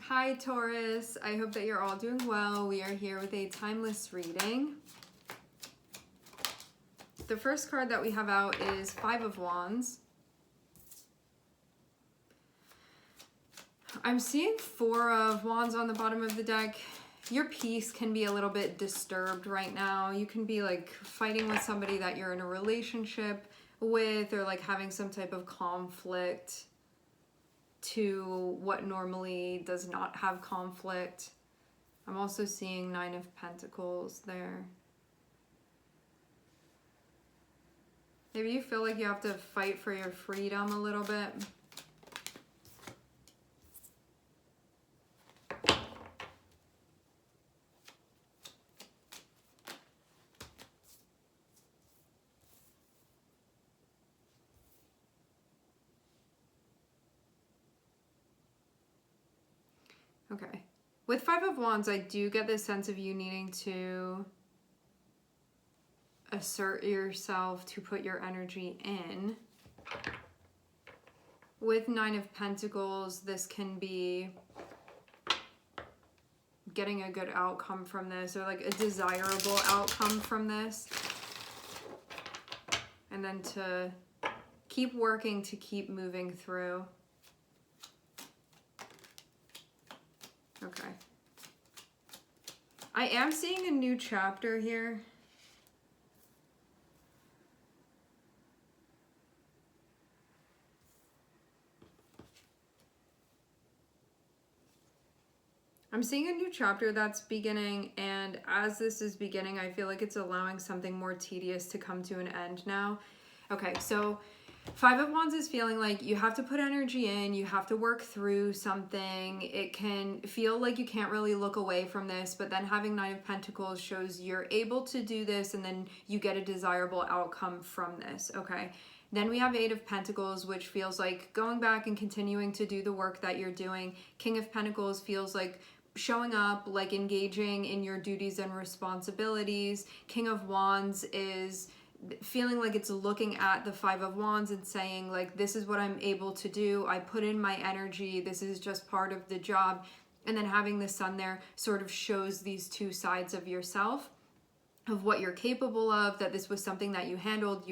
Hi Taurus, I hope that you're all doing well. We are here with a timeless reading. The first card that we have out is Five of Wands. I'm seeing Four of Wands on the bottom of the deck. Your peace can be a little bit disturbed right now. You can be like fighting with somebody that you're in a relationship with, or like having some type of conflict to what normally does not have conflict. I'm also seeing Nine of Pentacles there. Maybe you feel like you have to fight for your freedom a little bit. Okay. With Five of Wands, I do get this sense of you needing to assert yourself, to put your energy in. With Nine of Pentacles, this can be getting a good outcome from this, or like a desirable outcome from this. And then to keep working, to keep moving through. Okay. I am seeing a new chapter here. I'm seeing a new chapter that's beginning, and as this is beginning, I feel like it's allowing something more tedious to come to an end now. Okay, so Five of Wands is feeling like you have to put energy in, you have to work through something. It can feel like you can't really look away from this, but then having Nine of Pentacles shows you're able to do this, and then you get a desirable outcome from this, okay? Then we have Eight of Pentacles, which feels like going back and continuing to do the work that you're doing. King of Pentacles feels like showing up, like engaging in your duties and responsibilities. King of Wands is feeling like it's looking at the Five of Wands and saying like, this is what I'm able to do. I put in my energy. This is just part of the job. And then having the Sun there sort of shows these two sides of yourself, of what you're capable of, that this was something that you handled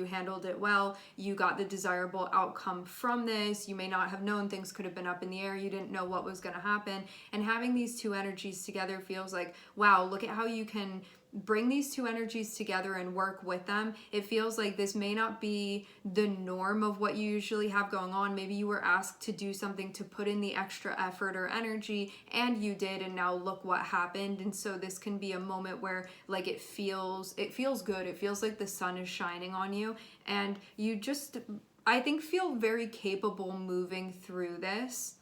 it well, you got the desirable outcome from this. You may not have known, things could have been up in the air, you didn't know what was going to happen. And having these two energies together feels like, wow, look at how you can bring these two energies together and work with them. It feels like this may not be the norm of what you usually have going on. Maybe you were asked to do something, to put in the extra effort or energy, and you did, and now look what happened. And so this can be a moment where like it feels good. It feels like the sun is shining on you, and you just, I think, feel very capable moving through this.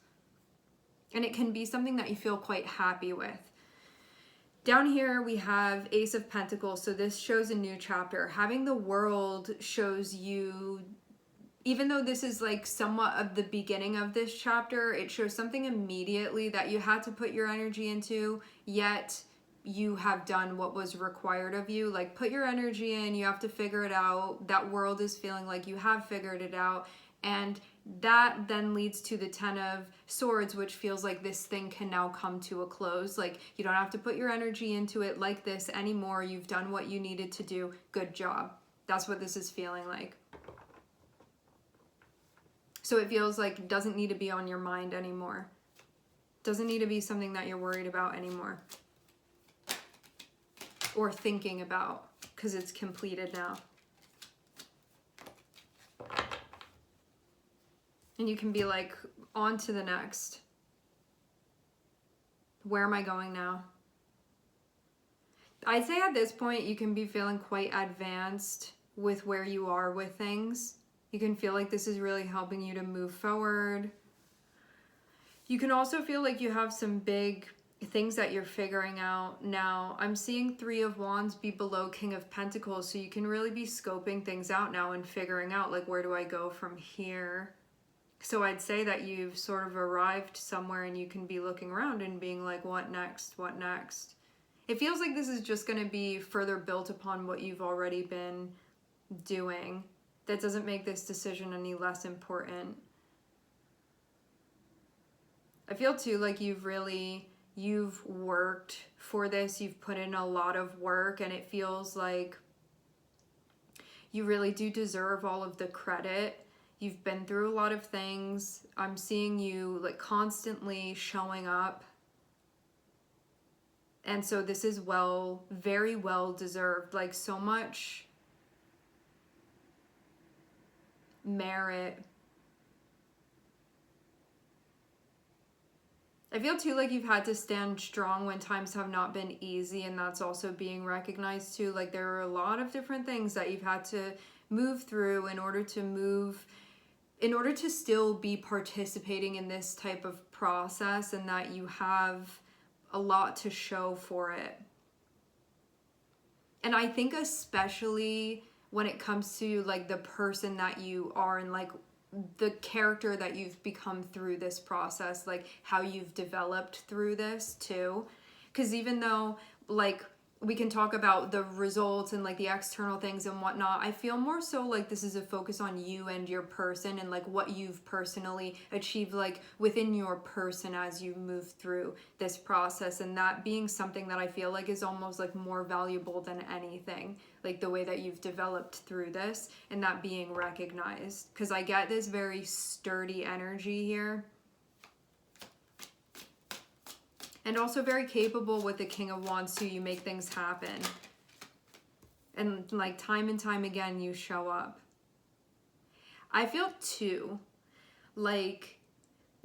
And it can be something that you feel quite happy with. Down here we have Ace of Pentacles, so this shows a new chapter. Having the World shows you, even though this is like somewhat of the beginning of this chapter, it shows something immediately that you had to put your energy into, yet you have done what was required of you. Like, put your energy in, you have to figure it out. That World is feeling like you have figured it out. And that then leads to the Ten of Swords, which feels like this thing can now come to a close. Like, you don't have to put your energy into it like this anymore. You've done what you needed to do. Good job. That's what this is feeling like. So it feels like it doesn't need to be on your mind anymore. Doesn't need to be something that you're worried about anymore, or thinking about, because it's completed now. And you can be like, on to the next. Where am I going now? I'd say at this point, you can be feeling quite advanced with where you are with things. You can feel like this is really helping you to move forward. You can also feel like you have some big things that you're figuring out now. I'm seeing Three of Wands be below King of Pentacles, so you can really be scoping things out now and figuring out like, where do I go from here? So I'd say that you've sort of arrived somewhere, and you can be looking around and being like, what next? What next? It feels like this is just going to be further built upon what you've already been doing. That doesn't make this decision any less important. I feel too like you've worked for this. You've put in a lot of work, and it feels like you really do deserve all of the credit. You've been through a lot of things. I'm seeing you like constantly showing up. And so this is very well deserved. Like so much merit. I feel too like you've had to stand strong when times have not been easy, and that's also being recognized too. Like there are a lot of different things that you've had to move through in order to still be participating in this type of process, and that you have a lot to show for it. And I think especially when it comes to like the person that you are and like the character that you've become through this process, like how you've developed through this too. Because even though like we can talk about the results and like the external things and whatnot, I feel more so like this is a focus on you and your person and like what you've personally achieved like within your person as you move through this process, and that being something that I feel like is almost like more valuable than anything, like the way that you've developed through this and that being recognized. Because I get this very sturdy energy here. And also very capable with the King of Wands too. You make things happen. And like time and time again, you show up. I feel too like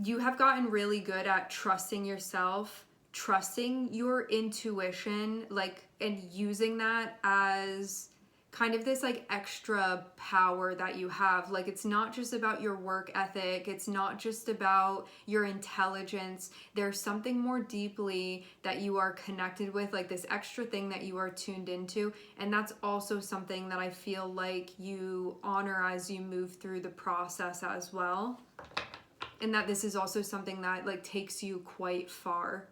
you have gotten really good at trusting yourself, trusting your intuition, like, and using that as kind of this like extra power that you have. Like it's not just about your work ethic, it's not just about your intelligence. There's something more deeply that you are connected with, like this extra thing that you are tuned into, and that's also something that I feel like you honor as you move through the process as well. And that this is also something that like takes you quite far.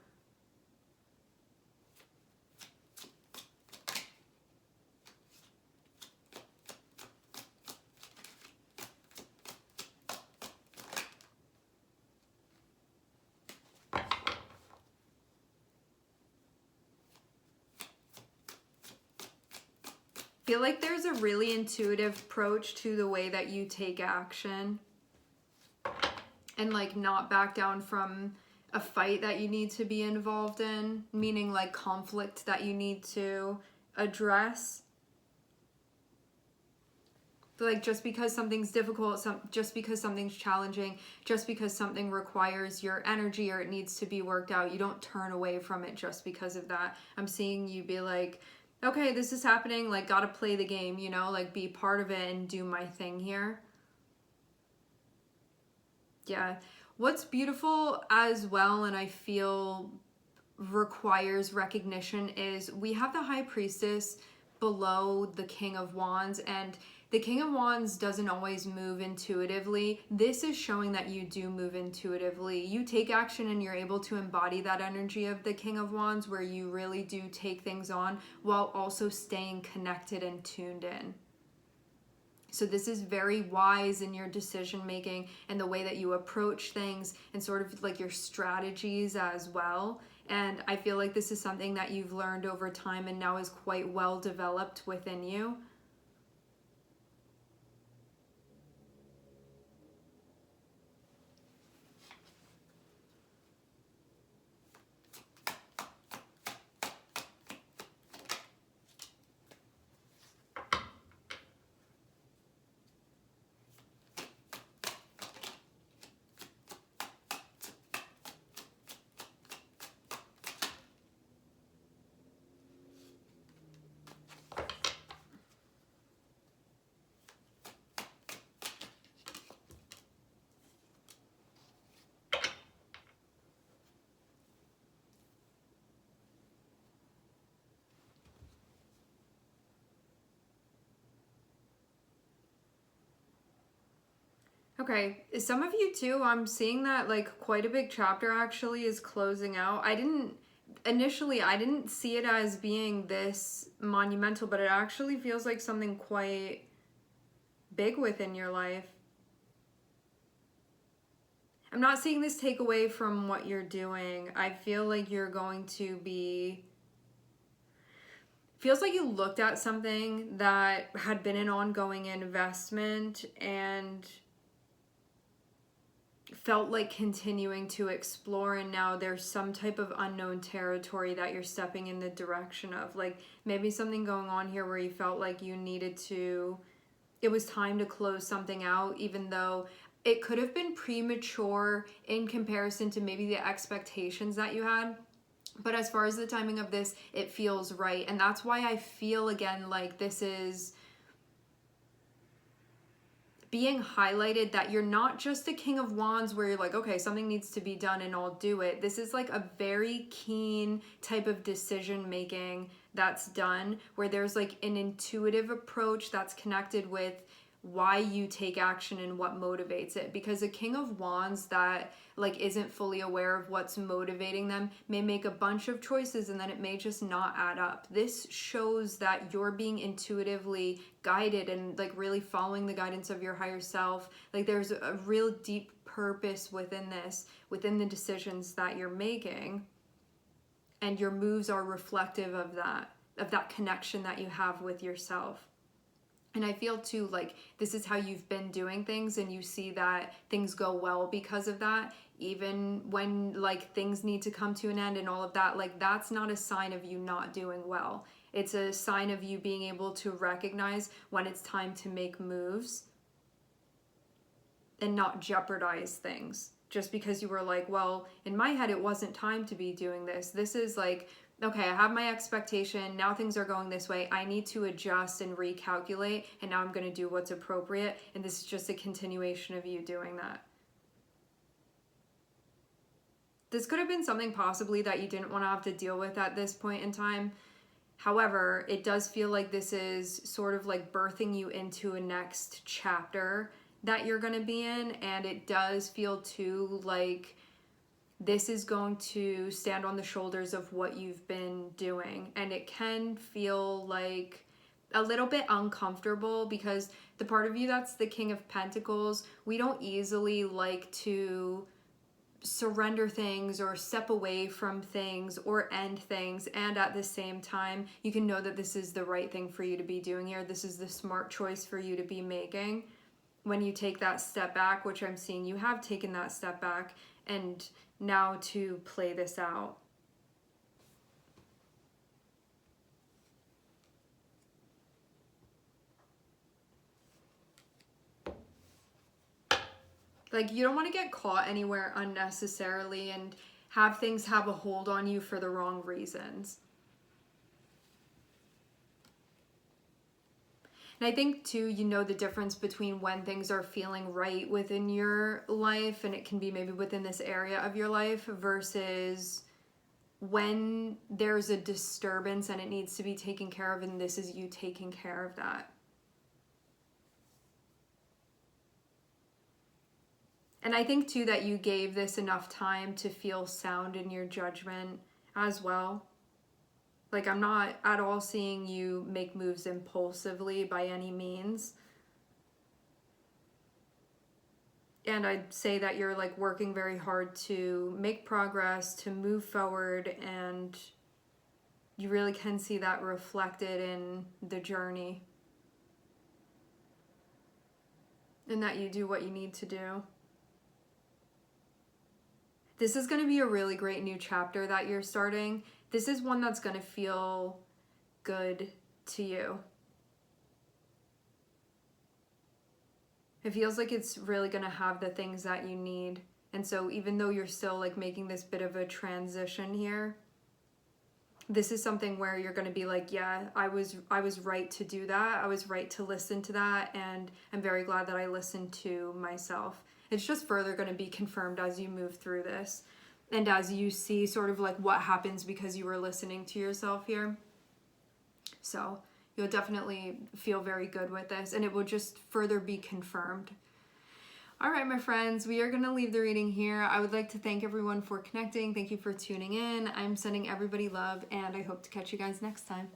Feel like there's a really intuitive approach to the way that you take action and like not back down from a fight that you need to be involved in, meaning like conflict that you need to address. But like just because something's difficult, just because something's challenging, just because something requires your energy or it needs to be worked out, you don't turn away from it just because of that. I'm seeing you be like, okay, this is happening, like gotta play the game, you know, like be part of it and do my thing here. Yeah. What's beautiful as well, and I feel requires recognition, is we have the High Priestess below the King of Wands, and the King of Wands doesn't always move intuitively. This is showing that you do move intuitively. You take action and you're able to embody that energy of the King of Wands, where you really do take things on while also staying connected and tuned in. So this is very wise in your decision making and the way that you approach things and sort of like your strategies as well. And I feel like this is something that you've learned over time and now is quite well developed within you. Okay, some of you too, I'm seeing that like quite a big chapter actually is closing out. I didn't see it as being this monumental, but it actually feels like something quite big within your life. I'm not seeing this take away from what you're doing. I feel like you're going to be, feels like you looked at something that had been an ongoing investment and felt like continuing to explore, and now there's some type of unknown territory that you're stepping in the direction of. Like maybe something going on here where you felt like you needed to, it was time to close something out, even though it could have been premature in comparison to maybe the expectations that you had. But as far as the timing of this, it feels right. And that's why I feel again like this is being highlighted, that you're not just a King of Wands where you're like, okay, something needs to be done and I'll do it. This is like a very keen type of decision making that's done, where there's like an intuitive approach that's connected with why you take action and what motivates it. Because a King of Wands that like isn't fully aware of what's motivating them may make a bunch of choices and then it may just not add up. This shows that you're being intuitively guided and like really following the guidance of your higher self. Like there's a real deep purpose within this, within the decisions that you're making, and your moves are reflective of that connection that you have with yourself. And I feel too like this is how you've been doing things, and you see that things go well because of that. Even when like things need to come to an end and all of that, like that's not a sign of you not doing well. It's a sign of you being able to recognize when it's time to make moves and not jeopardize things. Just because you were like, well, in my head, it wasn't time to be doing this. This is like, okay, I have my expectation. Now things are going this way. I need to adjust and recalculate. And now I'm going to do what's appropriate. And this is just a continuation of you doing that. This could have been something possibly that you didn't want to have to deal with at this point in time. However, it does feel like this is sort of like birthing you into a next chapter that you're going to be in. And it does feel too like this is going to stand on the shoulders of what you've been doing. And it can feel like a little bit uncomfortable, because the part of you that's the King of Pentacles, we don't easily like to surrender things or step away from things or end things. And at the same time, you can know that this is the right thing for you to be doing here. This is the smart choice for you to be making when you take that step back, which I'm seeing you have taken that step back, and now to play this out. Like you don't want to get caught anywhere unnecessarily and have things have a hold on you for the wrong reasons. And I think too, you know the difference between when things are feeling right within your life, and it can be maybe within this area of your life, versus when there's a disturbance and it needs to be taken care of, and this is you taking care of that. And I think too that you gave this enough time to feel sound in your judgment as well. Like I'm not at all seeing you make moves impulsively by any means. And I'd say that you're like working very hard to make progress, to move forward, and you really can see that reflected in the journey. And that you do what you need to do. This is going to be a really great new chapter that you're starting. This is one that's going to feel good to you. It feels like it's really going to have the things that you need. And so even though you're still like making this bit of a transition here, this is something where you're going to be like, yeah, I was right to do that. I was right to listen to that. And I'm very glad that I listened to myself. It's just further going to be confirmed as you move through this. And as you see sort of like what happens because you were listening to yourself here. So you'll definitely feel very good with this, and it will just further be confirmed. All right, my friends, we are going to leave the reading here. I would like to thank everyone for connecting. Thank you for tuning in. I'm sending everybody love, and I hope to catch you guys next time.